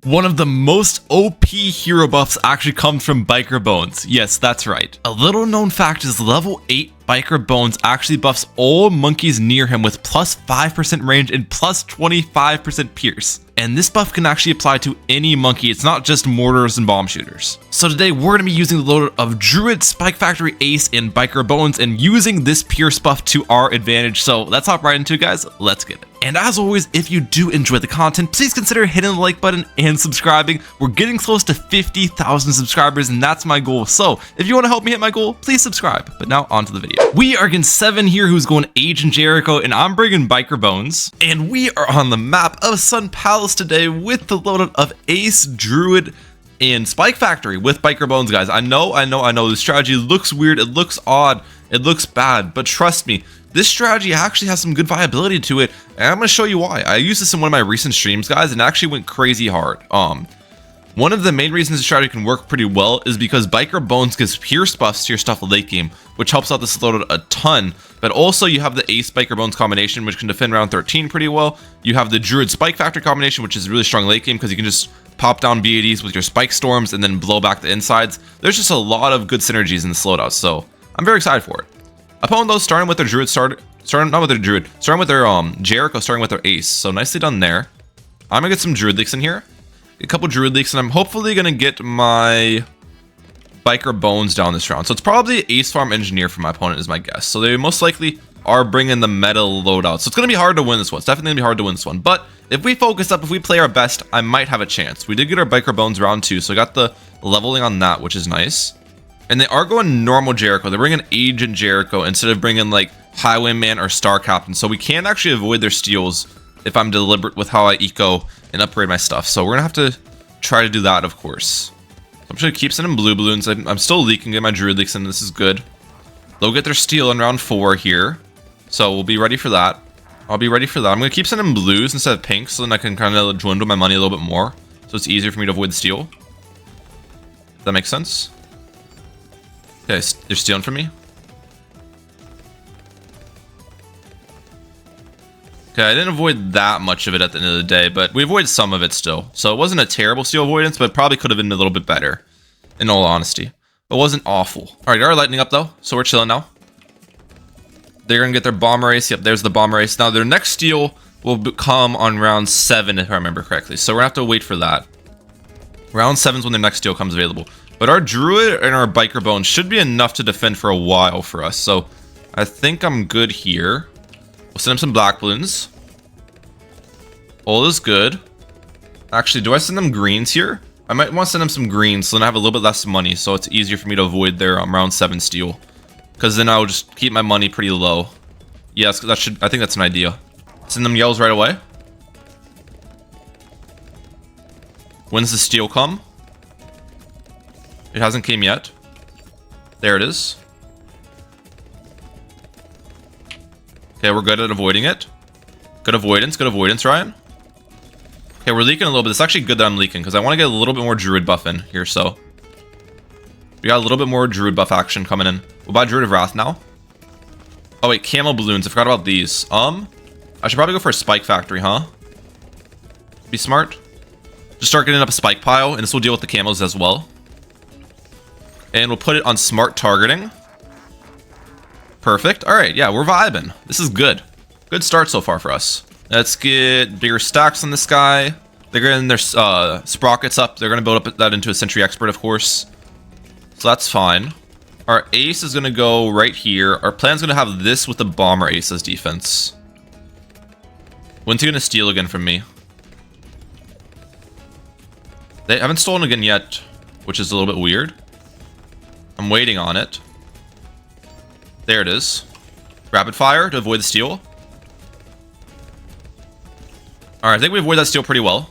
One of the most OP hero buffs actually comes from Biker Bones. Yes, that's right. A little known fact is level 8 Biker Bones actually buffs all monkeys near him with plus 5% range and plus 25% pierce. And this buff can actually apply to any monkey, it's not just mortars and bomb shooters. So today we're going to be using the loadout of Druid, Spike Factory Ace, and Biker Bones and using this pierce buff to our advantage. So let's hop right into it, guys. Let's get it. And as always, if you do enjoy the content, please consider hitting the like button and subscribing. We're getting close to 50,000 subscribers and that's my goal. So if you want to help me hit my goal, please subscribe. But now on to the video. We are against 7 here who's going Agent Jericho and I'm bringing Biker Bones. And we are on the map of Sun Palace today with the loadout of Ace, Druid, and Spike Factory with Biker Bones, guys. I know the strategy looks weird, it looks odd, it looks bad, but trust me, this strategy actually has some good viability to it, and I'm going to show you why. I used this in one of my recent streams, guys, and it actually went crazy hard. One of the main reasons this strategy can work pretty well is because Biker Bones gives pierce buffs to your stuff late game, which helps out this loadout a ton. But also you have the Ace Biker Bones combination, which can defend round 13 pretty well. You have the Druid Spike Factory combination, which is really strong late game because you can just pop down BADs with your Spike Storms and then blow back the insides. There's just a lot of good synergies in this loadout, so I'm very excited for it. Opponent though, starting with their Druid, starting with their Jericho, starting with their Ace. So nicely done there. I'm gonna get some Druid leaks in here. A couple Druid leaks, and I'm hopefully gonna get my Biker Bones down this round. So it's probably Ace Farm Engineer for my opponent is my guess. So they most likely are bringing the meta loadout. So it's gonna be hard to win this one. It's definitely gonna be hard to win this one. But if we focus up, if we play our best, I might have a chance. We did get our Biker Bones round 2, so I got the leveling on that, which is nice. And they are going normal Jericho. They're bringing Agent Jericho instead of bringing like Highwayman or Star Captain. So we can actually avoid their steals if I'm deliberate with how I eco and upgrade my stuff. So we're gonna have to try to do that, of course. I'm just gonna keep sending blue balloons. I'm still leaking, get my Druid leaks in. This is good. They'll get their steal in round 4 here, so we'll be ready for that. I'll be ready for that. I'm gonna keep sending blues instead of pinks, so then I can kind of dwindle my money a little bit more, so it's easier for me to avoid the steal. Does that make sense? Okay, they're stealing from me. Okay, I didn't avoid that much of it at the end of the day, but we avoided some of it still. So it wasn't a terrible steal avoidance, but it probably could have been a little bit better, in all honesty. It wasn't awful. All right, got our lightning up though, so we're chilling now. They're gonna get their bomber ace. Yep, there's the bomber ace. Now their next steal will come on round 7, if I remember correctly. So we're gonna have to wait for that. Round 7 is when their next steal comes available. But our Druid and our Biker Bones should be enough to defend for a while for us. So I think I'm good here. We'll send him some black balloons. All is good. Actually, do I send them greens here? I might want to send them some greens so then I have a little bit less money, so it's easier for me to avoid their round 7 steal. Because then I'll just keep my money pretty low. Yes, I think that's an idea. Send them yells right away. When's the steal come? It hasn't came yet. There it is. Okay, we're good at avoiding it. Good avoidance, Ryan. Okay, we're leaking a little bit. It's actually good that I'm leaking because I want to get a little bit more Druid buff in here, so. We got a little bit more Druid buff action coming in. We'll buy Druid of Wrath now. Oh wait, Camo Balloons. I forgot about these. I should probably go for a Spike Factory, huh? Be smart. Just start getting up a Spike Pile, and this will deal with the camos as well. And we'll put it on Smart Targeting. Perfect. Alright, yeah, we're vibing. This is good. Good start so far for us. Let's get bigger stacks on this guy. They're getting their sprockets up. They're going to build up that into a Sentry Expert, of course. So that's fine. Our Ace is going to go right here. Our plan's going to have this with the Bomber Ace as defense. When's he going to steal again from me? They haven't stolen again yet, which is a little bit weird. I'm waiting on it. There it is. Rapid fire to avoid the steal. Alright, I think we avoid that steal pretty well.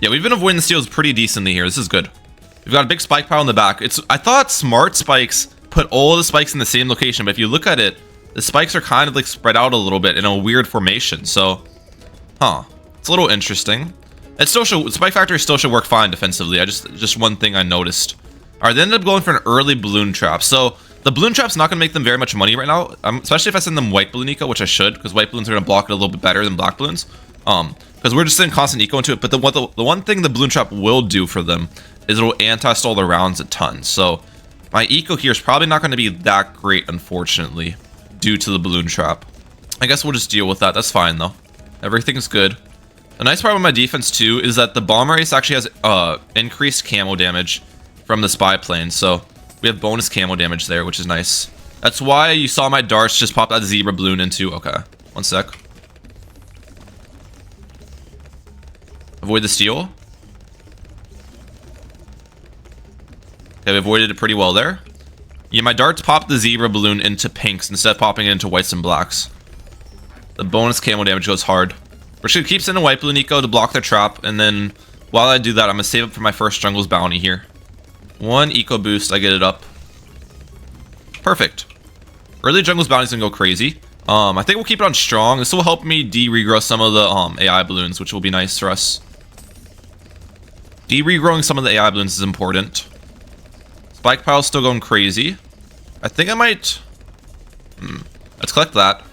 Yeah, we've been avoiding the steals pretty decently here. This is good. We've got a big spike pile in the back. I thought smart spikes put all the spikes in the same location, but if you look at it, the spikes are kind of like spread out a little bit in a weird formation. So, it's a little interesting. It still should, Spike Factory still should work fine defensively. Just one thing I noticed. Alright, they ended up going for an early balloon trap. So the balloon trap's not going to make them very much money right now, especially if I send them white balloon eco, which I should, because white balloons are going to block it a little bit better than black balloons. because we're just in constant eco into it. But the one thing the balloon trap will do for them is it'll anti-stall the rounds a ton. So my eco here is probably not going to be that great, unfortunately, due to the balloon trap. I guess we'll just deal with that. That's fine though. Everything's good. The nice part with my defense too is that the bomber race actually has increased camo damage from the spy plane. So we have bonus camo damage there, which is nice. That's why you saw my darts just pop that zebra balloon into. Okay, one sec. Avoid the steal. Okay, we avoided it pretty well there. Yeah, my darts popped the zebra balloon into pinks instead of popping it into whites and blacks. The bonus camo damage goes hard. We're just gonna keep sending white balloon eco to block their trap, and then while I do that, I'm gonna save up for my first jungle's bounty here. One eco boost, I get it up. Perfect. Early jungle's bounty's gonna go crazy. I think we'll keep it on strong. This will help me de-regrow some of the AI balloons, which will be nice for us. De-regrowing some of the AI balloons is important. Spike pile's still going crazy. I think I might... Let's collect that.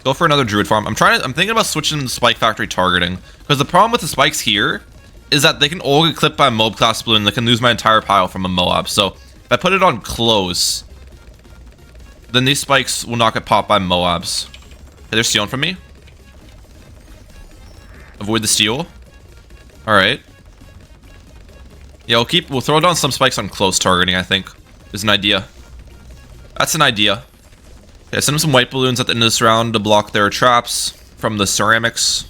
Go for another druid farm. I'm thinking about switching to spike factory targeting, because the problem with the spikes here is that they can all get clipped by a Moab class balloon. They can lose my entire pile from a Moab. So if I put it on close, then these spikes will not get popped by Moabs. Okay, they're stealing from me. Avoid the steal. All right. Yeah, we'll throw down some spikes on close targeting, I think, is an idea. That's an idea. Okay, send them some white balloons at the end of this round to block their traps from the ceramics.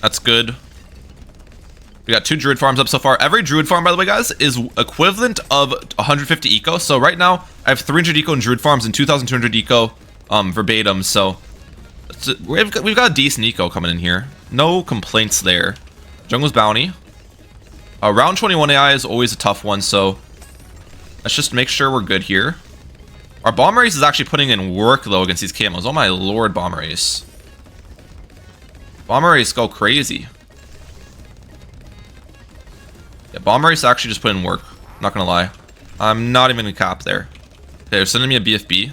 That's good. We got 2 druid farms up so far. Every druid farm, by the way, guys, is equivalent of 150 eco. So right now, I have 300 eco in druid farms and 2,200 eco verbatim. So we've got a decent eco coming in here. No complaints there. Jungle's bounty. Round 21 AI is always a tough one, so let's just make sure we're good here. Our bomber race is actually putting in work, though, against these camos. Oh my lord, bomber race. Bomber race go crazy. Yeah, bomber race actually just put in work. I'm not gonna lie. I'm not even gonna cap there. Okay, they're sending me a BFB.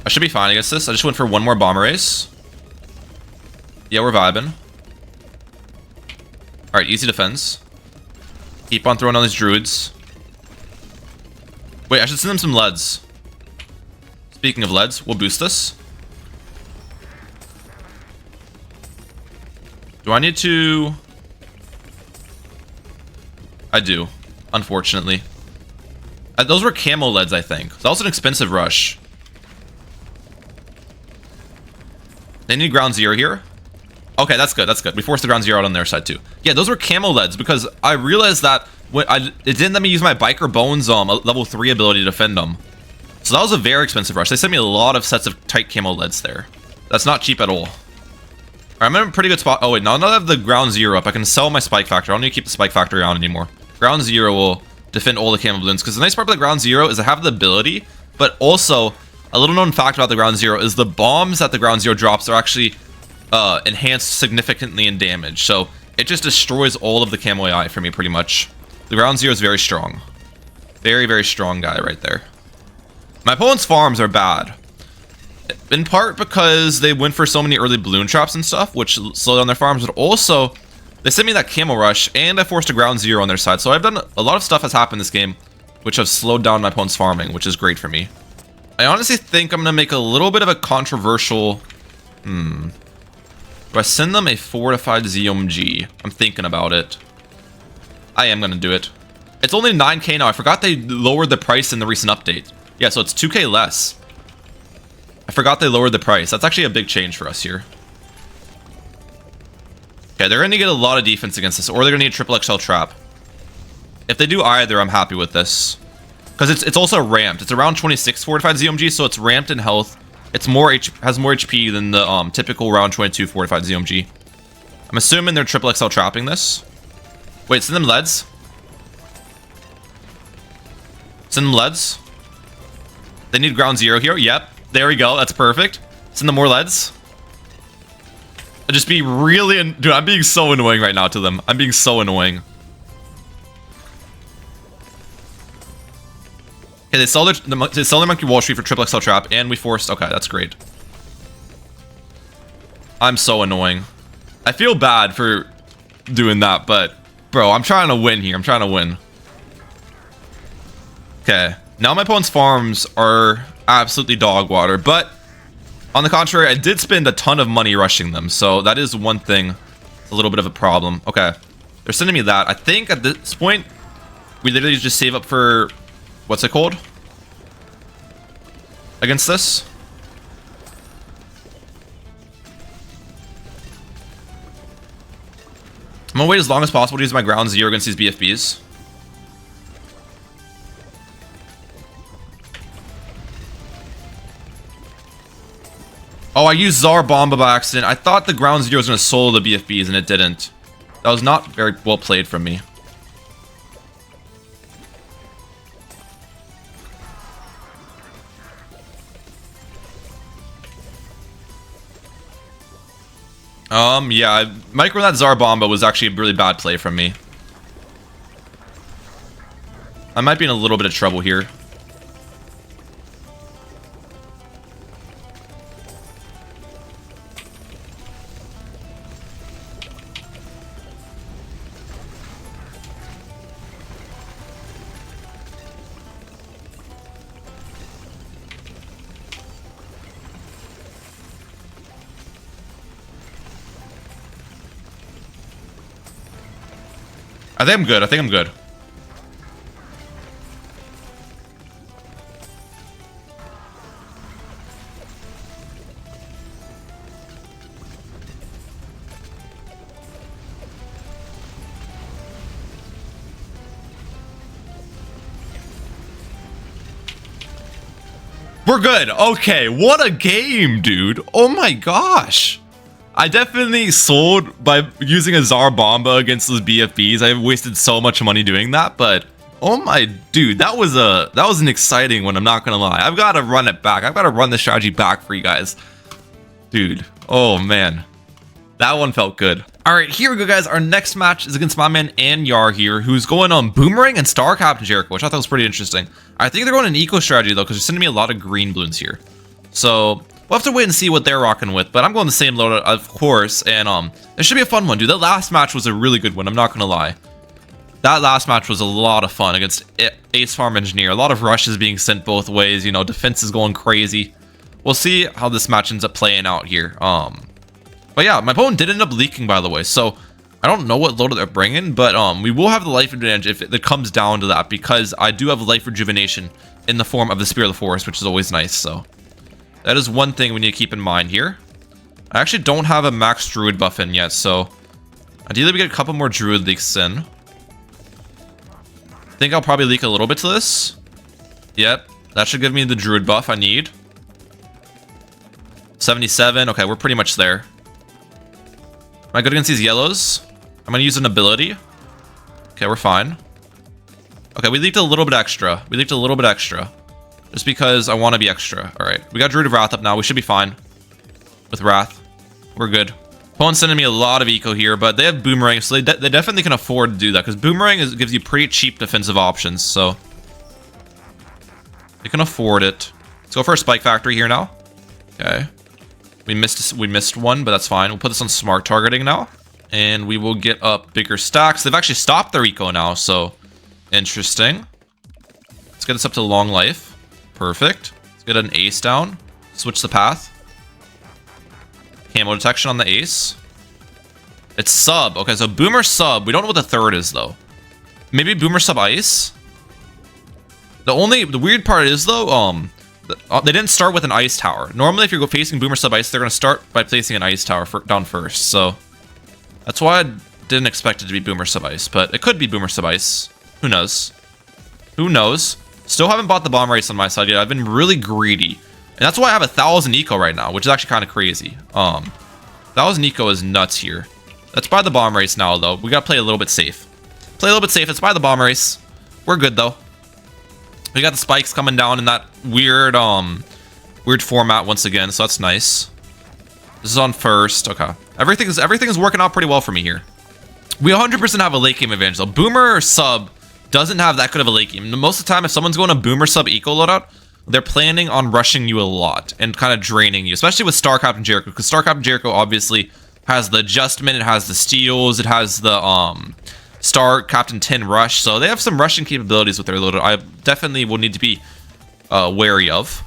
I should be fine against this. I just went for one more bomber race. Yeah, we're vibing. Alright, easy defense. Keep on throwing on these druids. Wait, I should send them some leads. Speaking of leads, we'll boost this. Do I need to... I do, unfortunately. Those were camo leads, I think. That was an expensive rush. They need ground 0 here. Okay, that's good. That's good. We forced the ground 0 out on their side too. Yeah, those were camo leads because I realized that when it didn't let me use my biker bones level 3 ability to defend them. So that was a very expensive rush. They sent me a lot of sets of tight camo leads there. That's not cheap at all. Alright, I'm in a pretty good spot. Oh wait, now that I have the ground 0 up, I can sell my spike factory. I don't need to keep the spike factory on anymore. Ground 0 will defend all the camo balloons because the nice part about the ground 0 is I have the ability, but also a little known fact about the ground 0 is the bombs that the ground 0 drops are actually enhanced significantly in damage. So it just destroys all of the camo AI for me pretty much. The ground 0 is very strong. Very, very strong guy right there. My opponent's farms are bad. In part because they went for so many early balloon traps and stuff, which slowed down their farms, but also they sent me that camo rush and I forced a ground 0 on their side. So I've done a lot of stuff has happened this game, which have slowed down my opponent's farming, which is great for me. I honestly think I'm going to make a little bit of a controversial... Do I send them a fortified ZMG? I'm thinking about it. I am going to do it. It's only 9k now. I forgot they lowered the price in the recent update. Yeah, so it's 2k less. I forgot they lowered the price. That's actually a big change for us here. Okay, they're going to get a lot of defense against this, or they're going to need a triple XL trap. If they do either, I'm happy with this. Because it's also ramped. It's around 26 fortified ZMG, so it's ramped in health. It's has more HP than the typical round 22 fortified ZMG. I'm assuming they're triple XL trapping this. Wait, send them leads. Send them leads. They need ground 0 here. Yep, there we go. That's perfect. Send them more leads. I'll just be really... Dude, I'm being so annoying right now to them. I'm being so annoying. Okay, they sell their Monkey Wall Street for triple XL trap, and we forced. Okay, that's great. I'm so annoying. I feel bad for doing that, but bro, I'm trying to win here. I'm trying to win. Okay, now my opponent's farms are absolutely dog water, but on the contrary, I did spend a ton of money rushing them, so that is one thing. It's a little bit of a problem. Okay, they're sending me that. I think at this point, we literally just save up for, what's it called? Against this? I'm gonna wait as long as possible to use my ground 0 against these BFBs. Oh, I used Tsar Bomba by accident. I thought the ground 0 was gonna solo the BFBs and it didn't. That was not very well played from me. Yeah, micro that Tsar Bomba was actually a really bad play from me. I might be in a little bit of trouble here. I think I'm good. I think I'm good. We're good. Okay, what a game, dude. Oh my gosh. I definitely sold by using a Tsar Bomba against those BFBs. I wasted so much money doing that, but oh my dude, that was an exciting one, I'm not gonna lie. I've got to run it back. I've got to run the strategy back for you guys. Dude, oh man. That one felt good. Alright, here we go, guys. Our next match is against my man Anyar here, who's going on Boomerang and Star Captain Jericho, which I thought was pretty interesting. I think they're going an eco strategy though, because they're sending me a lot of green balloons here. So we'll have to wait and see what they're rocking with, but I'm going the same load, of course, and it should be a fun one, dude. That last match was a really good one, I'm not gonna lie. That last match was a lot of fun against Ace Farm Engineer. A lot of rushes being sent both ways, you know, defense is going crazy. We'll see how this match ends up playing out here. But yeah, my opponent did end up leaking, by the way, so I don't know what load they're bringing, but we will have the life advantage if it comes down to that, because I do have life rejuvenation in the form of the Spear of the Forest, which is always nice, so that is one thing we need to keep in mind here. I actually don't have a max Druid buff in yet, so ideally we get a couple more Druid leaks in. I think I'll probably leak a little bit to this. Yep, that should give me the Druid buff I need. 77, okay, we're pretty much there. Am I good against these yellows? I'm gonna use an ability. Okay, we're fine. Okay, we leaked a little bit extra. We leaked a little bit extra. Just because I want to be extra. Alright, we got Druid of Wrath up now. We should be fine with Wrath. We're good. Opponent's sending me a lot of eco here, but they have Boomerang, so they definitely can afford to do that, because Boomerang gives you pretty cheap defensive options, so they can afford it. Let's go for a Spike Factory here now. Okay. We missed one, but that's fine. We'll put this on smart targeting now, and we will get up bigger stacks. They've actually stopped their eco now, so interesting. Let's get this up to long life. Perfect. Let's get an ace down. Switch the path. Camo detection on the ace. It's sub. Okay, so Boomer sub. We don't know what the third is, though. Maybe Boomer sub ice? The weird part is, though, they didn't start with an ice tower. Normally, if you're facing Boomer sub ice, they're going to start by placing an ice tower down first. So that's why I didn't expect it to be Boomer sub ice, but it could be Boomer sub ice. Who knows? Who knows? Still haven't bought the bomb race on my side yet. I've been really greedy. And that's why I have 1,000 eco right now, which is actually kind of crazy. 1,000 eco is nuts here. Let's buy the bomb race now, though. We got to play a little bit safe. Play a little bit safe. Let's buy the bomb race. We're good, though. We got the spikes coming down in that weird format once again, so that's nice. This is on first. Okay. Everything is working out pretty well for me here. We 100% have a late game advantage, though. Boomer or sub doesn't have that good of a late game. Most of the time, if someone's going a boomer sub eco loadout, they're planning on rushing you a lot and kind of draining you, especially with Star Captain Jericho, because Star Captain Jericho obviously has the adjustment, it has the steals, it has the Star Captain 10 rush, so they have some rushing capabilities with their loadout. I definitely will need to be wary of.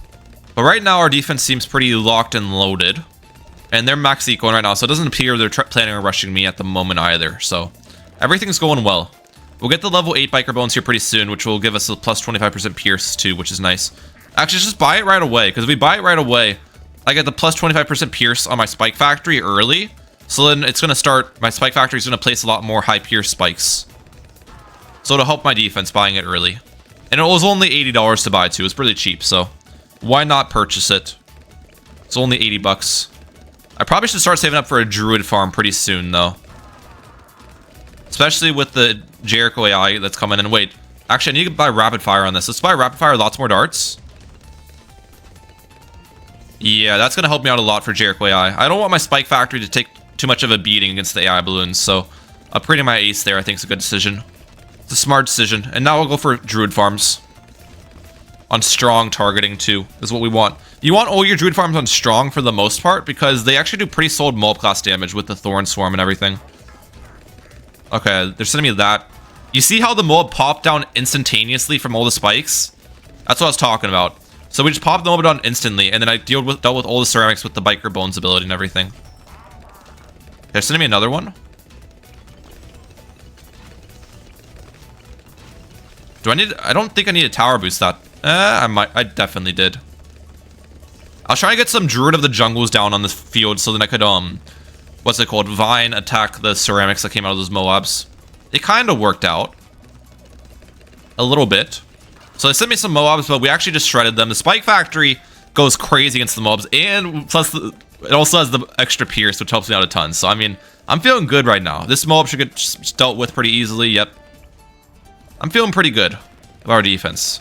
But right now, our defense seems pretty locked and loaded, and they're max eco right now, so it doesn't appear they're planning on rushing me at the moment either. So everything's going well. We'll get the level 8 Biker Bones here pretty soon, which will give us a plus 25% Pierce too, which is nice. Actually, just buy it right away, because if we buy it right away, I get the plus 25% Pierce on my Spike Factory early. So then it's going to start, my Spike Factory is going to place a lot more high Pierce spikes. So it'll help my defense buying it early. And it was only $80 to buy too. It's pretty cheap, so why not purchase it? It's only 80 bucks. I probably should start saving up for a Druid farm pretty soon, though. Especially with the Jericho AI that's coming in. Wait, actually, I need to buy Rapid Fire on this. Let's buy Rapid Fire, lots more darts. Yeah, that's going to help me out a lot for Jericho AI. I don't want my Spike Factory to take too much of a beating against the AI balloons, so upgrading my ace there I think is a good decision. It's a smart decision. And now we'll go for Druid farms. On strong targeting too, is what we want. You want all your Druid farms on strong for the most part, because they actually do pretty solid mob class damage with the Thorn Swarm and everything. Okay, they're sending me that. You see how the mob popped down instantaneously from all the spikes? That's what I was talking about. So we just popped the mob down instantly, and then I dealt with all the ceramics with the Biker Bones ability and everything. They're sending me another one. I don't think I need a tower boost that. I definitely did. I was trying to get some Druid of the Jungles down on this field so then I could, what's it called? Vine attack the ceramics that came out of those Moabs. It kind of worked out. A little bit. So they sent me some Moabs, but we actually just shredded them. The Spike Factory goes crazy against the mobs, and plus it also has the extra Pierce, which helps me out a ton. So, I mean, I'm feeling good right now. This mob should get dealt with pretty easily. Yep. I'm feeling pretty good of our defense.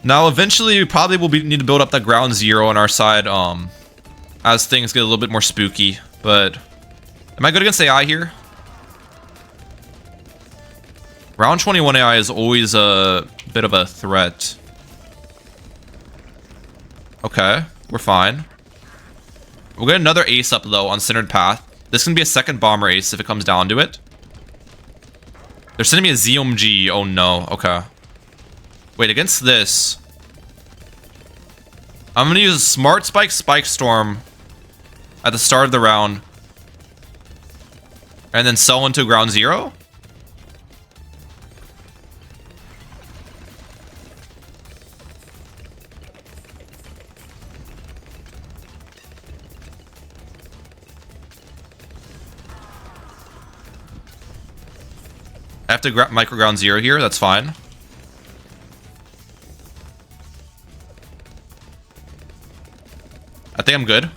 Now, eventually, we probably will need to build up that ground zero on our side as things get a little bit more spooky. But am I good against AI here? Round 21 AI is always a bit of a threat. Okay, we're fine. We'll get another ace up, though, on Centered Path. This can be a second bomber ace if it comes down to it. They're sending me a ZMG. Oh, no. Okay. Wait, against this, I'm going to use Smart Spike, Spike Storm at the start of the round. And then sell into ground zero? I have to micro ground zero here. That's fine. I think I'm good.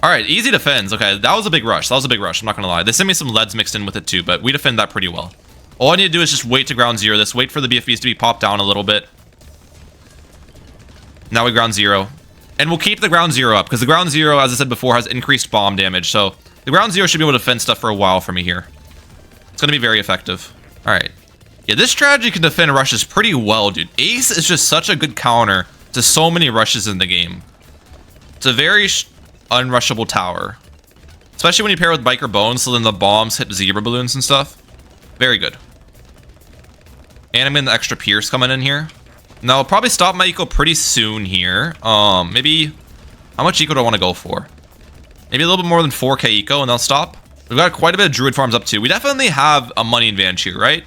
All right, easy defends. Okay, that was a big rush. That was a big rush. I'm not going to lie. They sent me some leads mixed in with it too, but we defend that pretty well. All I need to do is just wait to ground zero this. Wait for the BFBs to be popped down a little bit. Now we ground zero. And we'll keep the ground zero up, because the ground zero, as I said before, has increased bomb damage. So the ground zero should be able to defend stuff for a while for me here. It's going to be very effective. All right. Yeah, this strategy can defend rushes pretty well, dude. Ace is just such a good counter to so many rushes in the game. It's a very unrushable tower. Especially when you pair with Biker Bones, so then the bombs hit Zebra Balloons and stuff. Very good. And I'm getting the extra Pierce coming in here. Now, I'll probably stop my eco pretty soon here. Maybe... How much eco do I want to go for? Maybe a little bit more than 4k eco, and I'll stop. We've got quite a bit of Druid farms up too. We definitely have a money advantage here, right?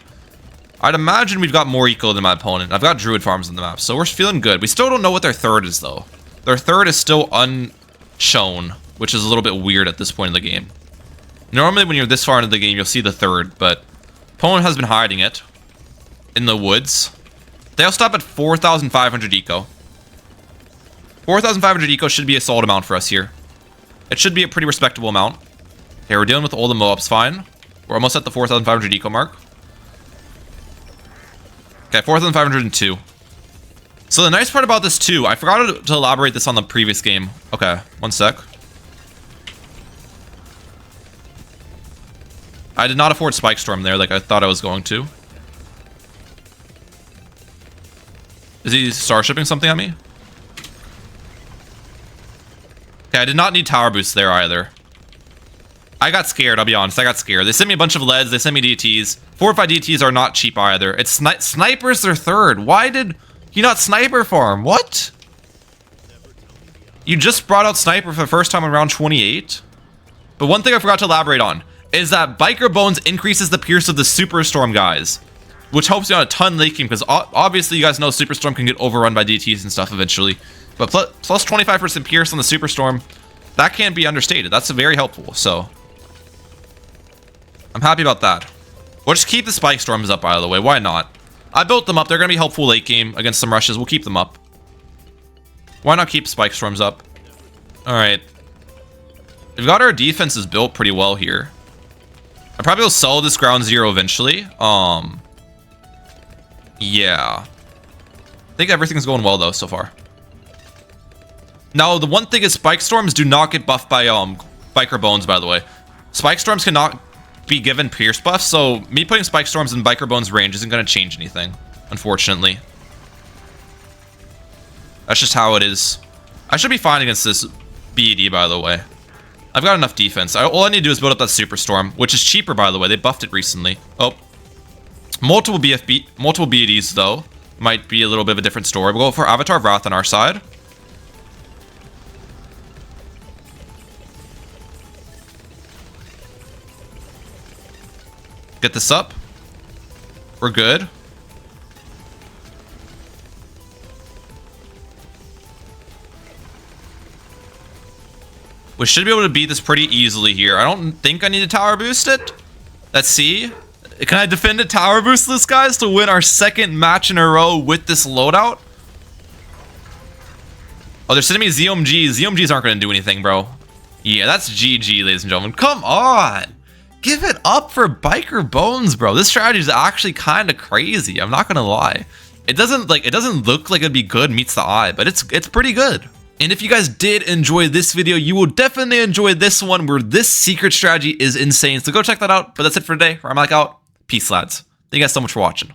I'd imagine we've got more eco than my opponent. I've got Druid farms on the map, so we're feeling good. We still don't know what their third is, though. Their third is still unshown, which is a little bit weird at this point in the game. Normally, when you're this far into the game, you'll see the third, but opponent has been hiding it in the woods. They'll stop at 4,500 eco. 4,500 eco should be a solid amount for us here. It should be a pretty respectable amount. Okay, we're dealing with all the Moabs fine. We're almost at the 4,500 eco mark. Okay, 4,502. So the nice part about this too, I forgot to elaborate this on the previous game. Okay, one sec. I did not afford Spike Storm there like I thought I was going to. Is he starshipping something at me? Okay, I did not need tower boosts there either. I got scared, I'll be honest. I got scared. They sent me a bunch of leads. They sent me DTs. 4 or 5 DTs are not cheap either. It's snipers are third. Why did he not sniper farm? What? You just brought out sniper for the first time in round 28? But one thing I forgot to elaborate on is that Biker Bones increases the pierce of the Superstorm guys, which helps you out a ton late game, because obviously you guys know Superstorm can get overrun by DTs and stuff eventually. But plus 25% pierce on the Superstorm, that can't be understated. That's very helpful, so I'm happy about that. We'll just keep the Spike Storms up, by the way. Why not? I built them up. They're going to be helpful late game against some rushes. We'll keep them up. Why not keep Spike Storms up? Alright. We've got our defenses built pretty well here. I probably will sell this ground zero eventually. Yeah. I think everything's going well though so far. Now the one thing is Spike Storms do not get buffed by Biker Bones, by the way. Spike Storms cannot be given pierce buffs, so me putting Spike Storms in Biker Bones range isn't going to change anything, unfortunately. That's just how it is. I should be fine against this BED, by the way. I've got enough defense. All I need to do is build up that Superstorm, which is cheaper, by the way. They buffed it recently. Oh. Multiple BEDs, though. Might be a little bit of a different story. We'll go for Avatar of Wrath on our side. Get this up. We're good. We should be able to beat this pretty easily here. I don't think I need to tower boost it. Let's see. Can I defend a tower boost this, guys, to win our second match in a row with this loadout? Oh, they're sending me ZOMGs. ZOMGs aren't going to do anything, bro. Yeah, that's GG, ladies and gentlemen. Come on. Give it up for Biker Bones, bro. This strategy is actually kind of crazy. I'm not going to lie. It doesn't look like it'd be good meets the eye, but it's pretty good. And if you guys did enjoy this video, you will definitely enjoy this one, where this secret strategy is insane. So go check that out. But that's it for today. I'm Mehalic out. Peace, lads. Thank you guys so much for watching.